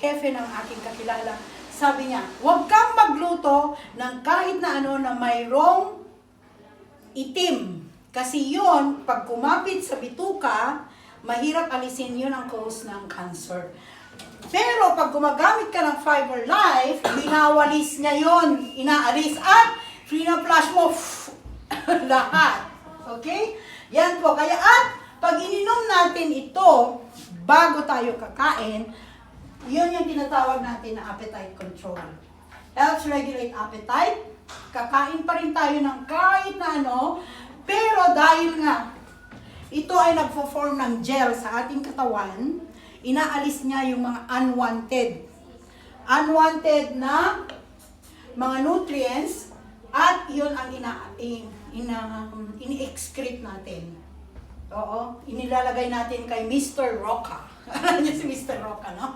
hefe ng aking kakilala. Sabi niya, huwag kang magluto ng kahit na ano na mayroong itim. Kasi yun, pag kumapit sa bituka, mahirap alisin yun ang cause ng cancer. Pero pag gumagamit ka ng Fiber Life, binawalis niya yun, inaalis at flush mo lahat. Okay? Yan po. Kaya at pag ininom natin ito bago tayo kakain, yun yung tinatawag natin na appetite control. Helps regulate appetite. Kakain pa rin tayo ng kahit na ano, pero dahil nga ito ay nagfo-form ng gel sa ating katawan, inaalis niya yung mga unwanted na mga nutrients at yun ang ini-excrete natin. Oo, inilalagay natin kay Mr. Roca. Ano si Mr. Roca, no?